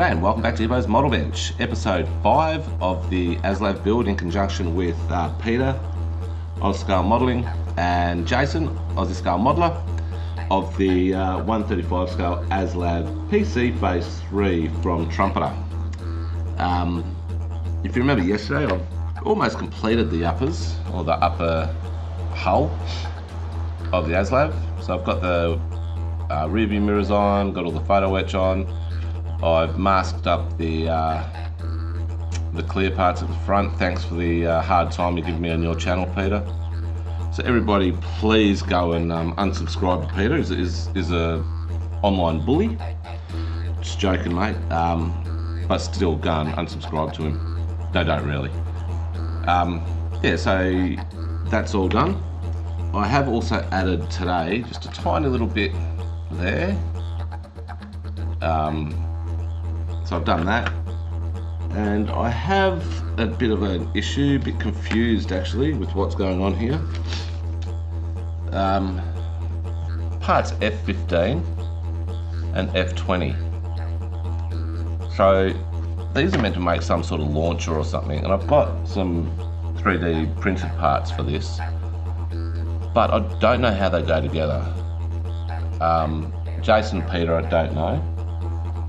G'day and welcome back to Ibo's Model Bench, episode 5 of the ASLAV build in conjunction with Peter, Aussie Scale Modelling, and Jason, Aussie Scale Modeller, of the 135 scale ASLAV PC Phase 3 from Trumpeter. If you remember yesterday, I've almost completed the uppers, or the upper hull of the ASLAV. So I've got the rear view mirrors on, got all the photo etch on. I've masked up the clear parts at the front. Thanks for the hard time you give me on your channel, Peter. So everybody, please go and unsubscribe to Peter. He's a online bully. Just joking, mate. But still, go and unsubscribe to him. No, don't really. Yeah, so that's all done. I have also added today just a tiny little bit there. So I've done that, and I have a bit of an issue, a bit confused actually with what's going on here. Parts F15 and F20. So these are meant to make some sort of launcher or something, and I've got some 3D printed parts for this, but I don't know how they go together. Jason and Peter, I don't know.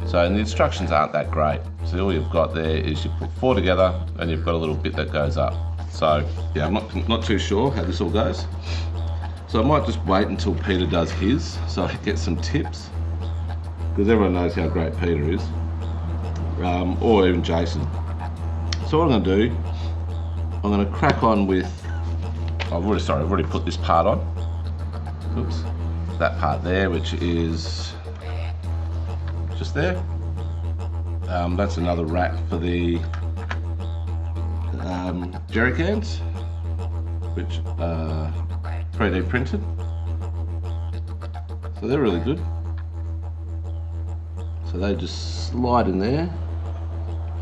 So, and the instructions aren't that great. So all you've got there is you put 4 together and you've got a little bit that goes up. So yeah, I'm not too sure how this all goes. So I might just wait until Peter does his, so I get some tips, because everyone knows how great Peter is, or even Jason. So what I'm going to do, I'm going to crack on with, I've already put this part on. Oops, that part there, which is just there. That's another rack for the jerry cans, which are 3D printed. So they're really good. So they just slide in there,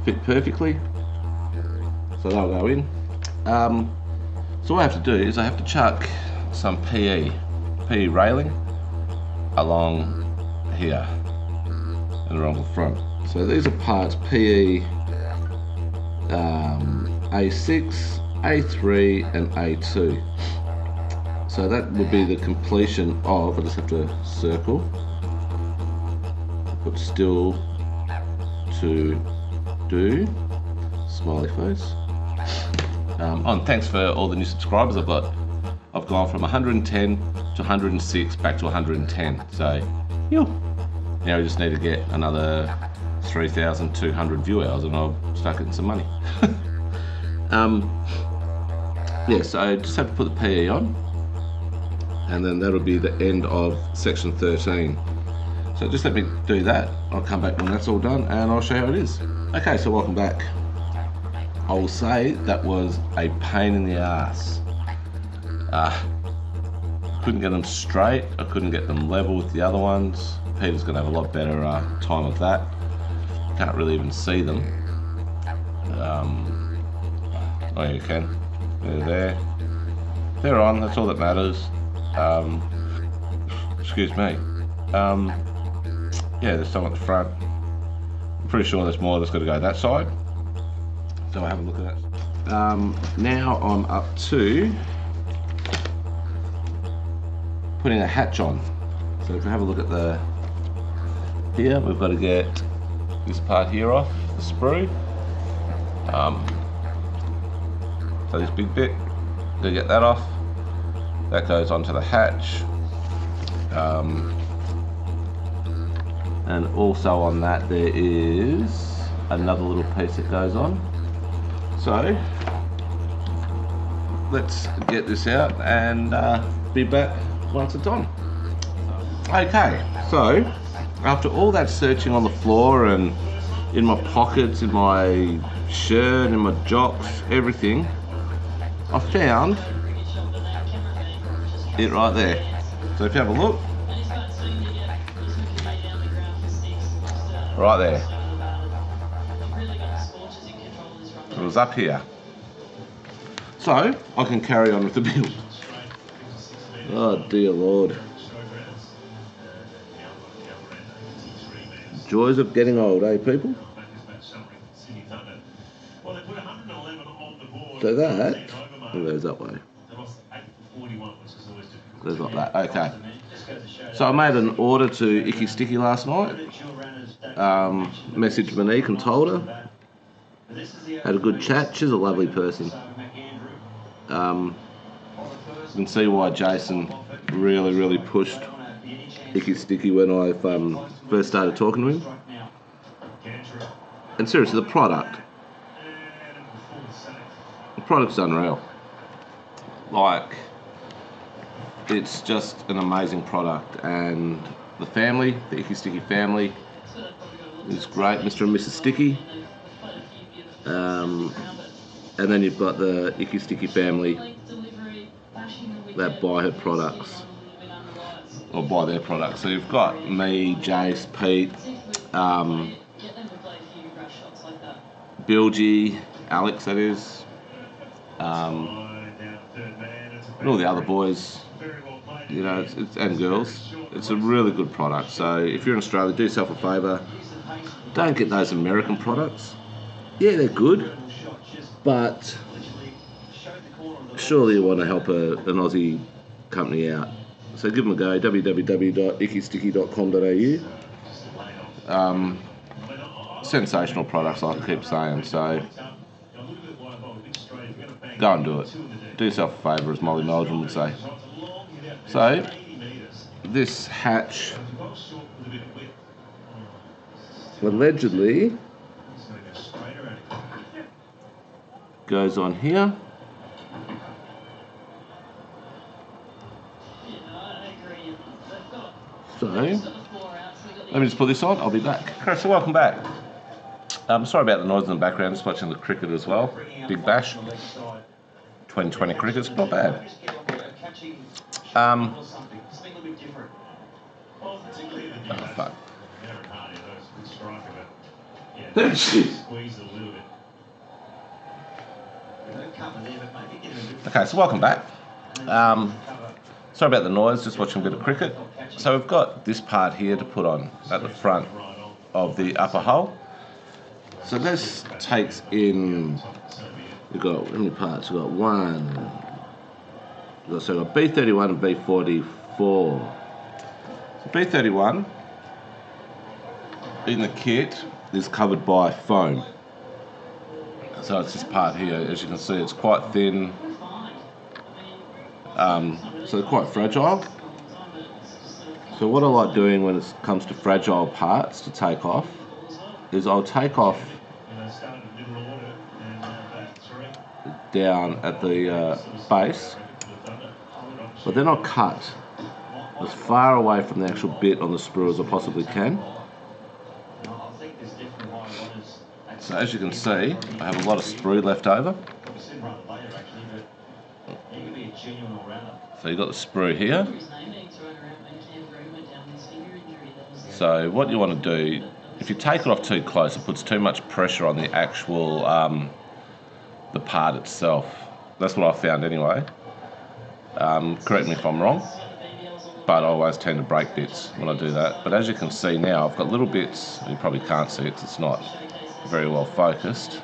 fit perfectly. So they'll go in. So what I have to do is I have to chuck some PE railing along here and around the front. So these are parts PE A6, A3 and A2. So that will be the completion of, I just have to circle, put still to do, smiley face. And thanks for all the new subscribers I've got. I've gone from 110 to 106 back to 110. So, now we just need to get another 3,200 view hours and I'll start getting some money. Yeah, so I just have to put the PE on, and then that'll be the end of section 13. So just let me do that. I'll come back when that's all done and I'll show you how it is. Okay, so welcome back. I will say that was a pain in the ass. Couldn't get them straight. I couldn't get them level with the other ones. Peter's going to have a lot better time of that. Can't really even see them. Oh, you can. They're there. They're on. That's all that matters. Excuse me. Yeah, there's some at the front. I'm pretty sure there's more that's got to go that side. So I'll have a look at that. Now I'm up to putting a hatch on. So if we have a look at here, we've got to get this part here off, the sprue. So this big bit, got to get that off. That goes onto the hatch. And also on that there is another little piece that goes on. So let's get this out and be back once it's on. Okay, so after all that searching on the floor and in my pockets, in my shirt, in my jocks, everything, I found it right there. So if you have a look, right there, it was up here. So I can carry on with the build. Oh dear Lord. Joys of getting old, eh, people? So that goes that way. Goes like that. Okay. So I made an order to Icky Sticky last night. Messaged Monique and told her. Had a good chat. She's a lovely person. You can see why Jason really pushed Icky Sticky when I first started talking to him. And seriously, the product's unreal. Like, it's just an amazing product, and the family, the Icky Sticky family, is great, Mr. and Mrs. Sticky. And then you've got the Icky Sticky family that buy her products, or buy their products. So you've got me, Jace, Pete, Bilgy, Alex, that is, and all the other boys, you know, and girls. It's a really good product. So if you're in Australia, do yourself a favour. Don't get those American products. Yeah, they're good, but surely you want to help an Aussie company out. So give them a go, www.ickysticky.com.au. Sensational products, like I keep saying, so go and do it. Do yourself a favour, as Molly Meldrum would say. So, this hatch allegedly goes on here. So, let me just put this on, I'll be back. Okay, so welcome back. Sorry about the noise in the background, just watching the cricket as well. Big Bash. 2020 cricket's not bad. Oh, fuck. Okay, so welcome back. Sorry about the noise, just watching a bit of cricket. So we've got this part here to put on at the front of the upper hull. So this takes in, we've got, how many parts? We've got so we've got B31 and B44. So B31 in the kit is covered by foam. So it's this part here, as you can see, it's quite thin, so they're quite fragile. So what I like doing when it comes to fragile parts to take off is I'll take off down at the base, but then I'll cut as far away from the actual bit on the sprue as I possibly can. So as you can see, I have a lot of sprue left over. So you've got the sprue here. So what you want to do, if you take it off too close, it puts too much pressure on the actual, the part itself. That's what I found anyway. Correct me if I'm wrong, but I always tend to break bits when I do that. But as you can see now, I've got little bits, you probably can't see it because it's not very well focused.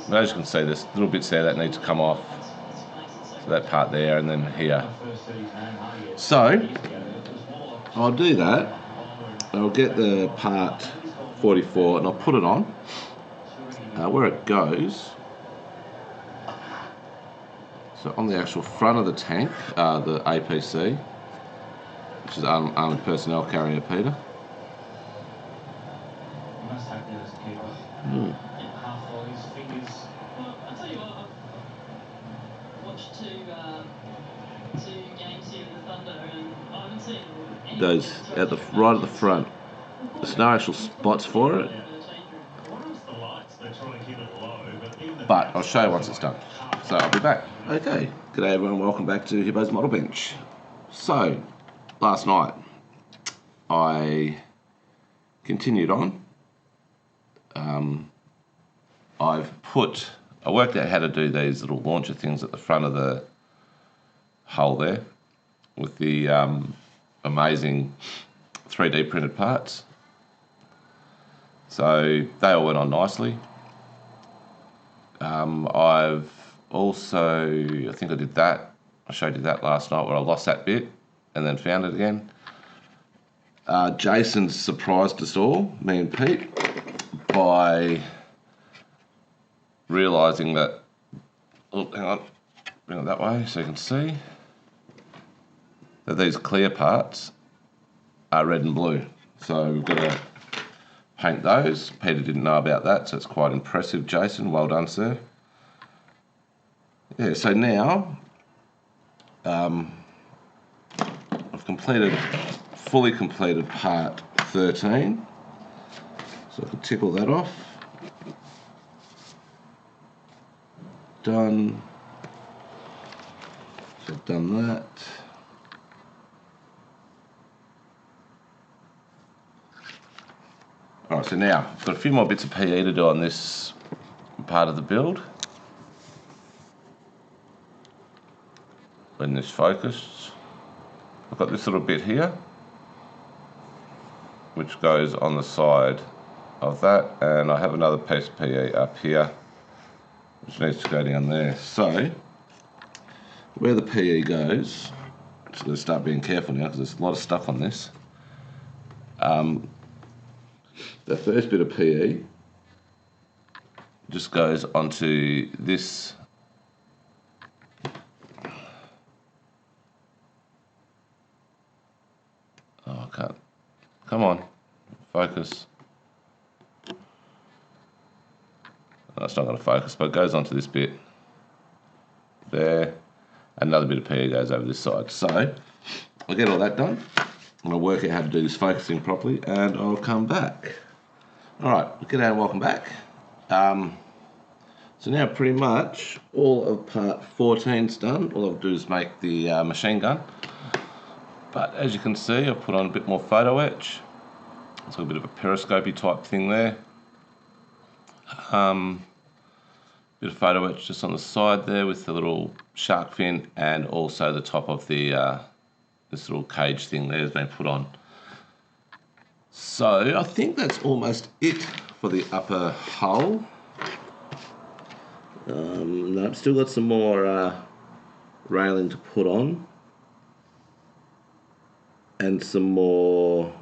But as you can see, there's little bits there that need to come off. So that part there and then here. So I'll do that. I'll get the part 44 and I'll put it on. Where it goes, so on the actual front of the tank, the APC, which is Armoured Personnel Carrier, Peter. Goes at the right at the front. There's no actual spots for it, but I'll show you once it's done. So I'll be back. Okay, g'day everyone, welcome back to Hibbo's Model Bench. So, last night I continued on. I worked out how to do these little launcher things at the front of the hull there with the amazing 3D printed parts. So they all went on nicely. I've also, I think I did that. I showed you that last night where I lost that bit and then found it again. Jason surprised us all, me and Pete, by realising that, oh, hang on, bring it that way so you can see, that these clear parts are red and blue. So we've got to paint those. Peter didn't know about that, so it's quite impressive, Jason. Well done, sir. Yeah, so now I've fully completed part 13. So I can tick all that off. Done. So I've done that. Alright, so now I've got a few more bits of PE to do on this part of the build. When this focused, I've got this little bit here, which goes on the side of that, and I have another piece of PE up here, which needs to go down there. So, where the PE goes, I'm just going to start being careful now because there's a lot of stuff on this. The first bit of PE just goes onto this I can't. Come on, focus. No, it's not going to focus, but it goes onto this bit there. Another bit of PE goes over this side. So I'll get all that done. I'm going to work out how to do this focusing properly, and I'll come back. All right, g'day and welcome back. So now pretty much all of part 14's done. All I'll do is make the machine gun. But as you can see, I've put on a bit more photo etch. It's got a bit of a periscopy type thing there. Bit of photo etch just on the side there with the little shark fin, and also the top of the this little cage thing there has been put on. So I think that's almost it for the upper hull. No, I've still got some more railing to put on, and some more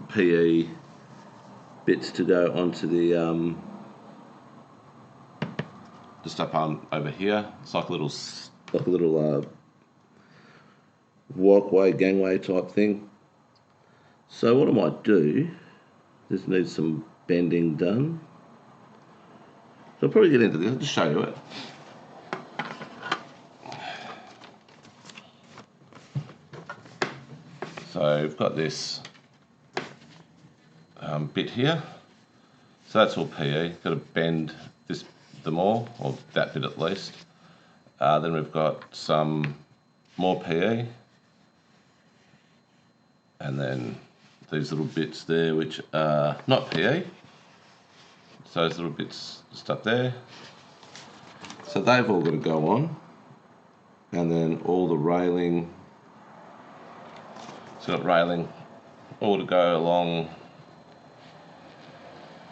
PE bits to go onto the just up over here. It's like a little walkway, gangway type thing. So what I might do, this needs some bending done. So I'll probably get into this. I'll just show you it. So we've got this bit here. So that's all PE. Got to bend them all, or that bit at least. Then we've got some more PE, and then these little bits there, which are not PE. So those little bits just up there. So they've all got to go on, and then all the railing. So got railing all to go along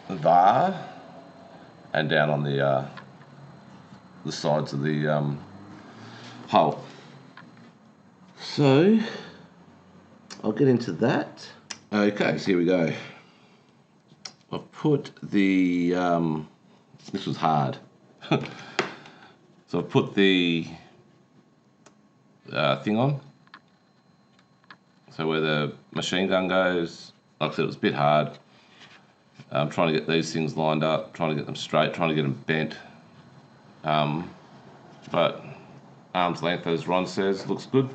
there and down on the sides of the hull. So I'll get into that. Okay, so here we go. I've put the this was hard. So I've put the thing on. So where the machine gun goes, like I said, it was a bit hard. I'm trying to get these things lined up, trying to get them straight, trying to get them bent. But arm's length, as Ron says, looks good.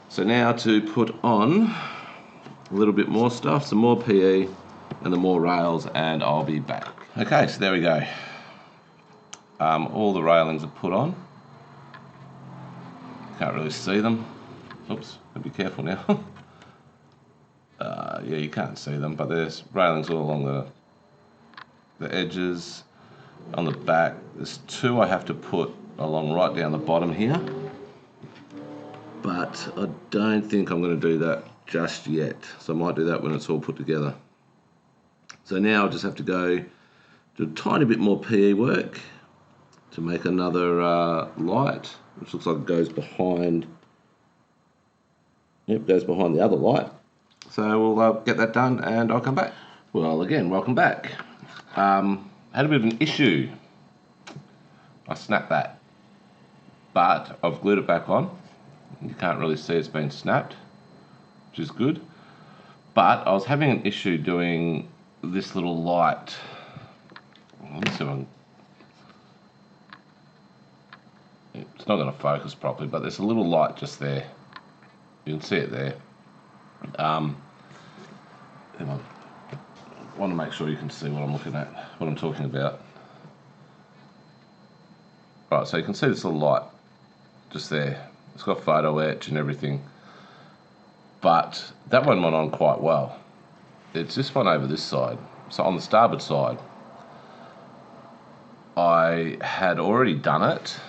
So now to put on a little bit more stuff, some more PE and the more rails, and I'll be back. Okay, so there we go. All the railings are put on. Can't really see them. Oops, gotta be careful now. Yeah, you can't see them, but there's railings all along the edges. On the back, there's two I have to put along right down the bottom here. But I don't think I'm going to do that just yet. So I might do that when it's all put together. So now I just have to go do a tiny bit more PE work to make another light, which looks like it goes behind. Yep, goes behind the other light. So we'll get that done and I'll come back. Well, again, welcome back. Had a bit of an issue. I snapped that, but I've glued it back on. You can't really see it's been snapped, which is good. But I was having an issue doing this little light. Let me see if I can... It's not going to focus properly, but there's a little light just there. You can see it there. I want to make sure you can see what I'm looking at, what I'm talking about. Right, so you can see this little light just there. It's got photo etch and everything. But that one went on quite well. It's this one over this side. So on the starboard side, I had already done it,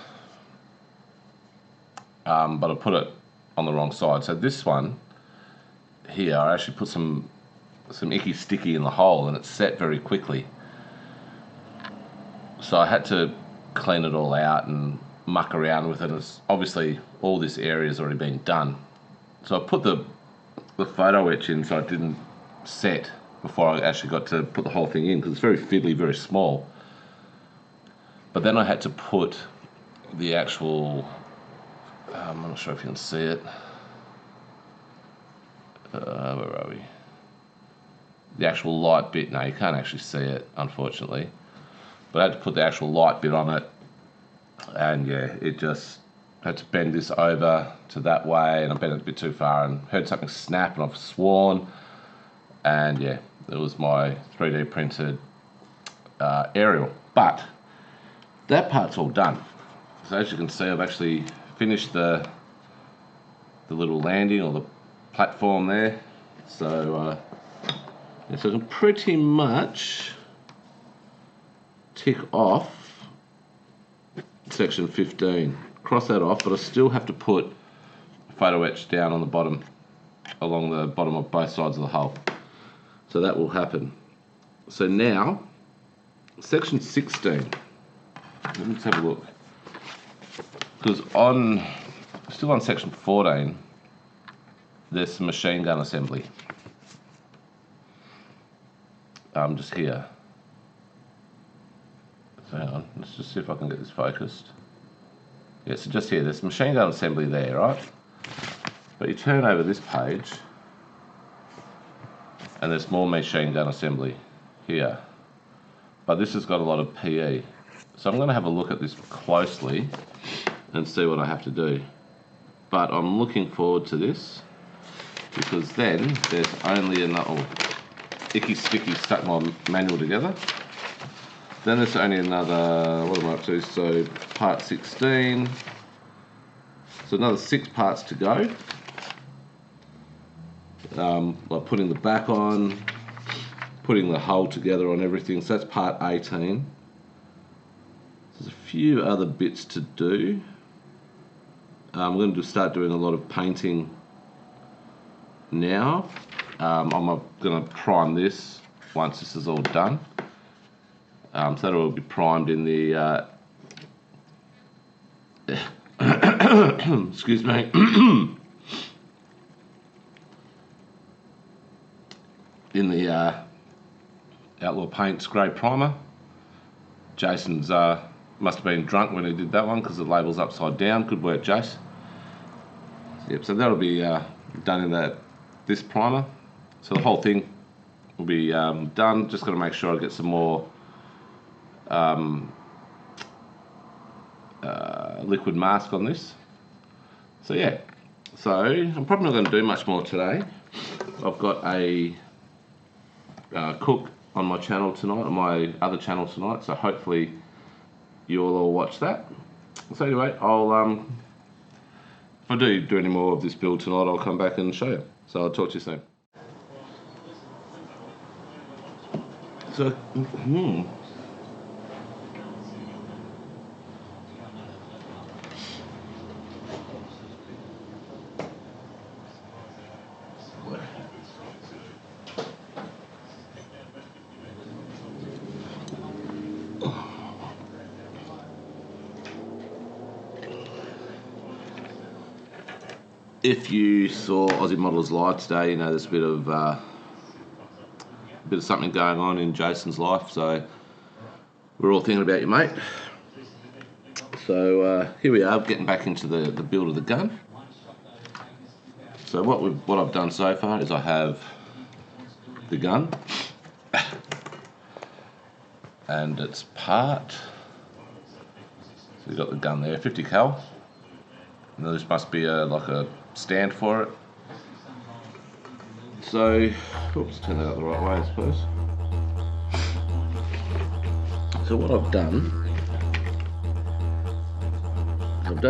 but I put it on the wrong side. So this one here, I actually put some icky sticky in the hole and it set very quickly. So I had to clean it all out and muck around with it. It's obviously all this area has already been done. So I put the photo etch in so it didn't set before I actually got to put the whole thing in, because it's very fiddly, very small. But then I had to put the actual, I'm not sure if you can see it. Where are we? The actual light bit. No, you can't actually see it, unfortunately. But I had to put the actual light bit on it. And yeah, it just had to bend this over to that way, and I bent it a bit too far and heard something snap, and I've sworn. And yeah, it was my 3D printed aerial. But that part's all done. So as you can see, I've actually finished the little landing or the platform there. So yeah, so I can pretty much tick off section 15. Cross that off, but I still have to put photo etch down on the bottom, along the bottom of both sides of the hull. So that will happen. So now, section 16. Let's have a look. Because still on section 14, there's some machine gun assembly. Just here. So hang on, let's just see if I can get this focused. Yeah, so just here, there's machine gun assembly there, right? But you turn over this page, and there's more machine gun assembly here. But this has got a lot of PE. So I'm going to have a look at this closely and see what I have to do. But I'm looking forward to this, because then there's only another icky sticky stuck my manual together. Then there's only another, what am I up to? So part 16. So another 6 parts to go. Like putting the back on, putting the hull together on everything. So that's part 18. There's a few other bits to do. I'm going to start doing a lot of painting now. I'm going to prime this once this is all done. So that will be primed in the excuse me. In the Outlaw Paints grey primer. Jason's must have been drunk when he did that one, because the label's upside down. Good work, Jace. Yep, so that'll be done in this primer. So the whole thing will be done. Just got to make sure I get some more liquid mask on this. So yeah, so I'm probably not going to do much more today. I've got a cook on my channel tonight, on my other channel tonight, so hopefully you'll all watch that. So anyway, I'll if I do any more of this build tonight, I'll come back and show you. So I'll talk to you soon. So if you saw Aussie Models Live today, you know there's a bit of something going on in Jason's life, so we're all thinking about you, mate. So here we are, getting back into the build of the gun. So what I've done so far is I have the gun and its part. So we've got the gun there, 50 cal. And this must be like a stand for it. So, oops, turn that out the right way, I suppose. So what I've done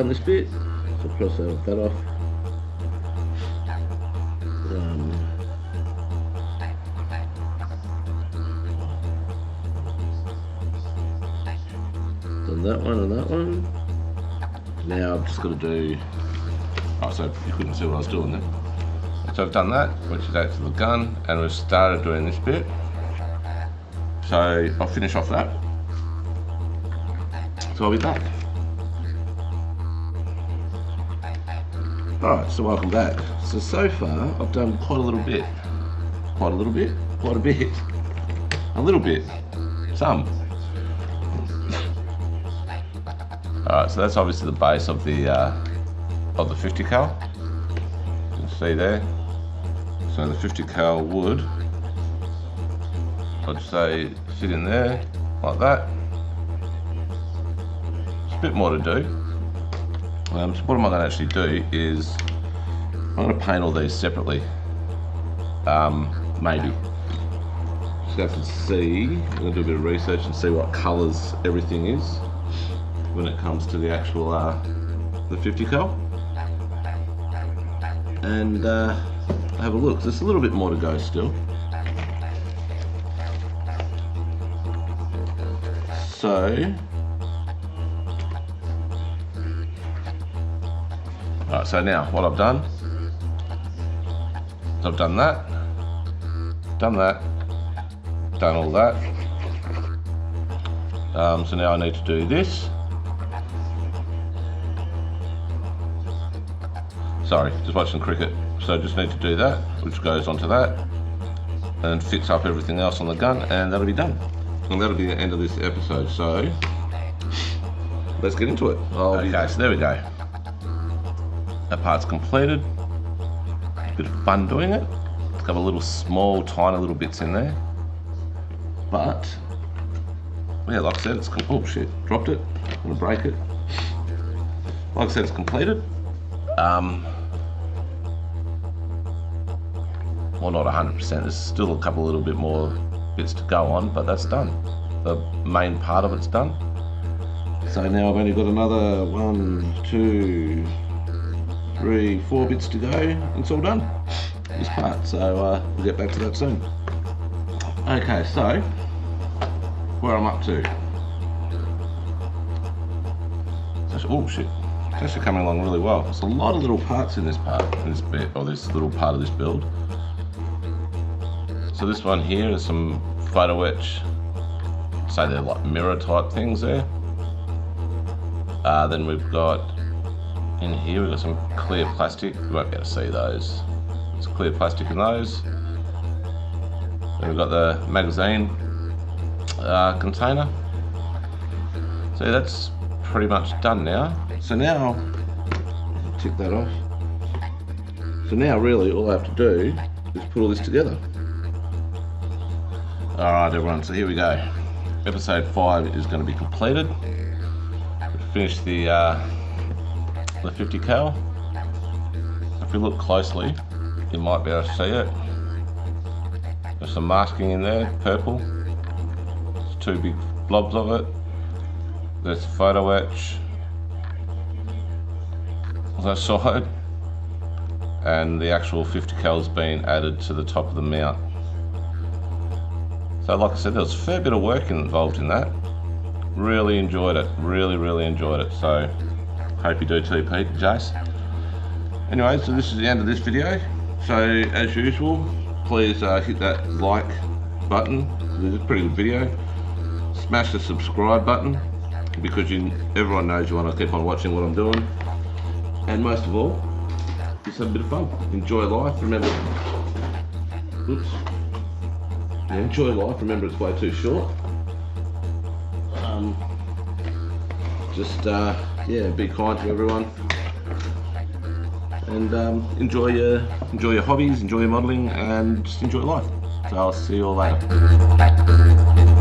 this bit. So cross that off. Done that one and that one. Now I've just got to do. Oh, so you couldn't see what I was doing there. So I've done that, which is out to the gun, and we've started doing this bit. So I'll finish off that. So I'll be back. Alright, so welcome back. So far I've done quite a little bit. Some. Alright, so that's obviously the base of the 50 cal. You can see there. So the 50 cal would, I'd say, sit in there like that. It's a bit more to do. So what am I going to actually do is I'm going to paint all these separately. Maybe. Just have to see. I'm going to do a bit of research and see what colours everything is when it comes to the actual the 50 cal. And have a look. There's a little bit more to go still. So, alright, so now what I've done is I've done that, done all that. So now I need to do this. Sorry, just watching cricket. So I just need to do that, which goes onto that, and fits up everything else on the gun, and that'll be done. And that'll be the end of this episode. So let's get into it. Okay, so there we go. That part's completed. A bit of fun doing it. It's got a little small, tiny little bits in there. But yeah, like I said, it's oh shit, dropped it. I'm gonna break it. Like I said, it's completed. Well, not 100%. There's still a couple little bit more bits to go on, but that's done. The main part of it's done. So now I've only got another 1, 2, 3, 4 bits to go, and it's all done. This part. So we'll get back to that soon. Okay, so where I'm up to. Oh shit. It's actually coming along really well. There's a lot of little parts in this part, in this bit, or this little part of this build. So this one here is some photo etch, say they're like mirror type things there. Then we've got, in here we've got some clear plastic, you won't be able to see those. It's clear plastic in those. Then we've got the magazine container. So that's pretty much done now. So now, tick that off. So now really all I have to do is put all this together. Alright everyone, so here we go. Episode 5 is going to be completed. We've finished the 50 cal. If you look closely, you might be able to see it. There's some masking in there, purple. There's 2 big blobs of it. There's photo etch on that side. And the actual 50 cal has been added to the top of the mount. So like I said, there was a fair bit of work involved in that. Really enjoyed it, really enjoyed it. So hope you do too, Pete and Jace. Anyway, so this is the end of this video. So as usual, please hit that like button. This is a pretty good video. Smash the subscribe button because everyone knows you want to keep on watching what I'm doing. And most of all, just have a bit of fun. Enjoy life. Remember, oops. Yeah, enjoy life. Remember, it's way too short. Yeah, be kind to everyone, and enjoy your hobbies, enjoy your modelling, and just enjoy life. So I'll see you all later.